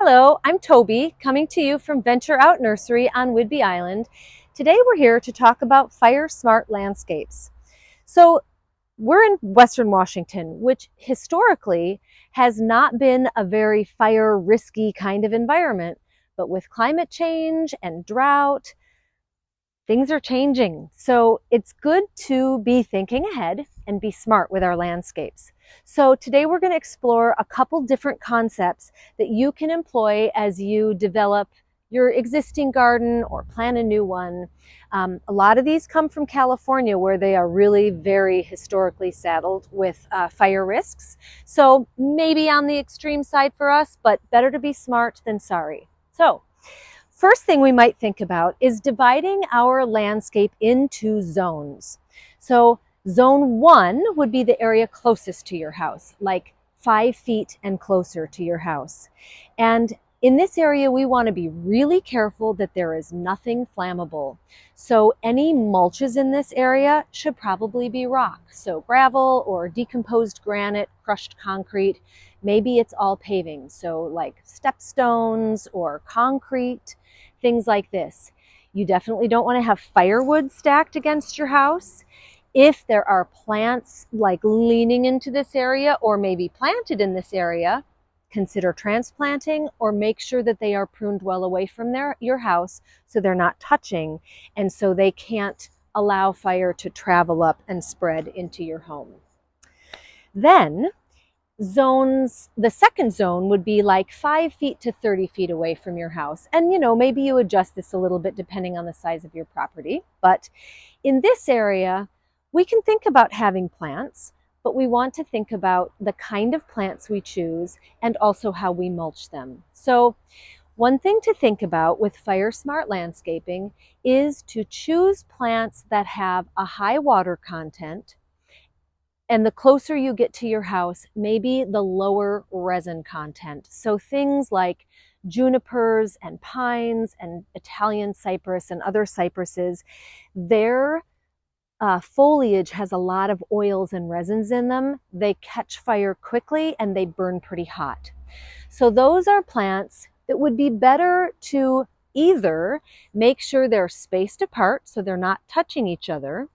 Hello, I'm Toby, coming to you from Venture Out Nursery on Whidbey Island. Today we're here to talk about fire smart landscapes. So we're in Western Washington, which historically has not been a very fire risky kind of environment, but with climate change and drought, things are changing. So it's good to be thinking ahead and be smart with our landscapes. So today we're going to explore a couple different concepts that you can employ as you develop your existing garden or plan a new one. A lot of these come from California, where they are really very historically saddled with fire risks. So maybe on the extreme side for us, but better to be smart than sorry. So first thing we might think about is dividing our landscape into zones. So zone 1 would be the area closest to your house, like 5 feet and closer to your house. And in this area, we want to be really careful that there is nothing flammable. So any mulches in this area should probably be rock. So gravel or decomposed granite, crushed concrete. Maybe it's all paving, so like step stones or concrete, things like this. You definitely don't want to have firewood stacked against your house. If there are plants like leaning into this area or maybe planted in this area, consider transplanting or make sure that they are pruned well away from your house so they're not touching and so they can't allow fire to travel up and spread into your home. Then the second zone would be like 5 feet to 30 feet away from your house. And maybe you adjust this a little bit depending on the size of your property. But in this area, we can think about having plants, but we want to think about the kind of plants we choose and also how we mulch them. So one thing to think about with fire smart landscaping is to choose plants that have a high water content. And the closer you get to your house, maybe the lower resin content. So things like junipers and pines and Italian cypress and other cypresses, their foliage has a lot of oils and resins in them. They catch fire quickly and they burn pretty hot. So those are plants that would be better to either make sure they're spaced apart so they're not touching each other,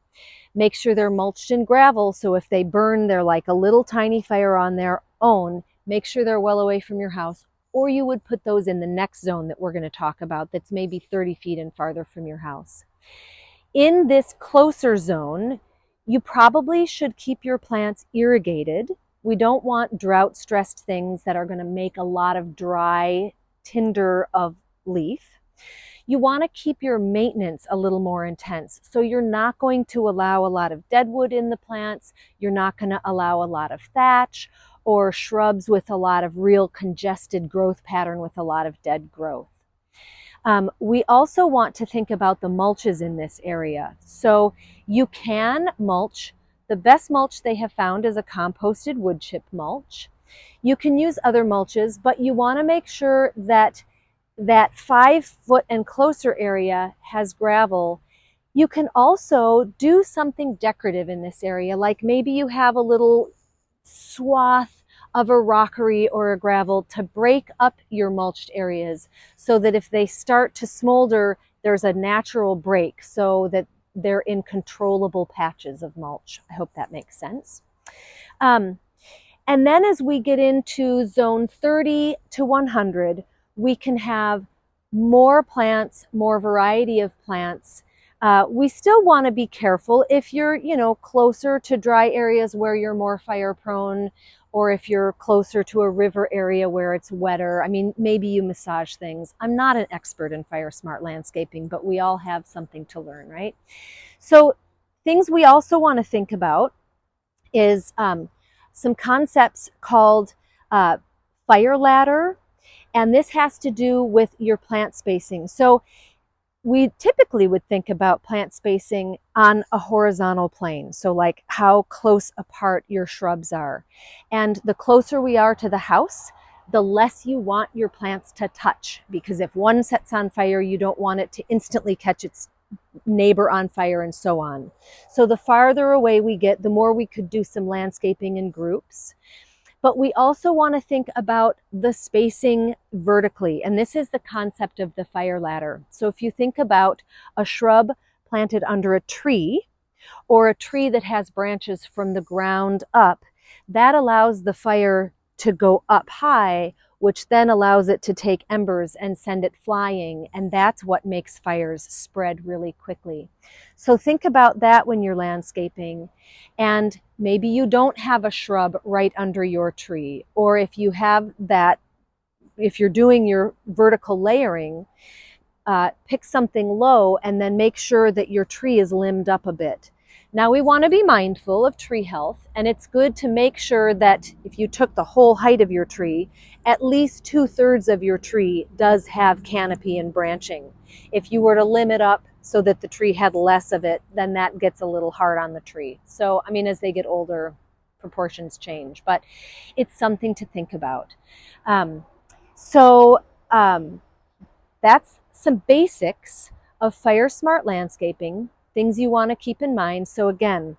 make sure they're mulched in gravel so if they burn, they're like a little tiny fire on their own. Make sure they're well away from your house, or you would put those in the next zone that we're going to talk about that's maybe 30 feet and farther from your house. In this closer zone, you probably should keep your plants irrigated. We don't want drought-stressed things that are going to make a lot of dry tinder of leaf. You want to keep your maintenance a little more intense. So you're not going to allow a lot of deadwood in the plants. You're not going to allow a lot of thatch or shrubs with a lot of real congested growth pattern with a lot of dead growth. We also want to think about the mulches in this area. So you can mulch. The best mulch they have found is a composted wood chip mulch. You can use other mulches, but you want to make sure that 5 foot and closer area has gravel. You can also do something decorative in this area, like maybe you have a little swath of a rockery or a gravel to break up your mulched areas so that if they start to smolder, there's a natural break so that they're in controllable patches of mulch. I hope that makes sense. And then as we get into zone 30 to 100, we can have more plants, more variety of plants. We still want to be careful if you're, closer to dry areas where you're more fire prone, or if you're closer to a river area where it's wetter. I mean, maybe you massage things. I'm not an expert in fire smart landscaping, but we all have something to learn, right? So things we also want to think about is some concepts called fire ladder. And this has to do with your plant spacing. So we typically would think about plant spacing on a horizontal plane. So like how close apart your shrubs are. And the closer we are to the house, the less you want your plants to touch, because if one sets on fire, you don't want it to instantly catch its neighbor on fire and so on. So the farther away we get, the more we could do some landscaping in groups. But we also want to think about the spacing vertically, and this is the concept of the fire ladder. So if you think about a shrub planted under a tree, or a tree that has branches from the ground up, that allows the fire to go up high, which then allows it to take embers and send it flying. And that's what makes fires spread really quickly. So think about that when you're landscaping. And maybe you don't have a shrub right under your tree, or if you have that, if you're doing your vertical layering, pick something low and then make sure that your tree is limbed up a bit. Now we want to be mindful of tree health, and it's good to make sure that if you took the whole height of your tree, at least 2/3 of your tree does have canopy and branching. If you were to limb it up so that the tree had less of it, then that gets a little hard on the tree. So, I mean, as they get older, proportions change, but it's something to think about. Um, so, that's some basics of fire smart landscaping, things you want to keep in mind. So again,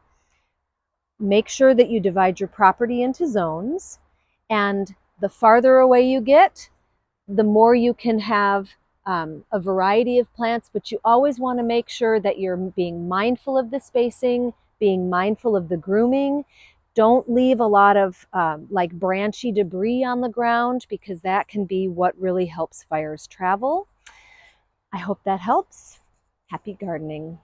make sure that you divide your property into zones, and the farther away you get, the more you can have a variety of plants, but you always want to make sure that you're being mindful of the spacing, being mindful of the grooming. Don't leave a lot of like branchy debris on the ground, because that can be what really helps fires travel. I hope that helps. Happy gardening.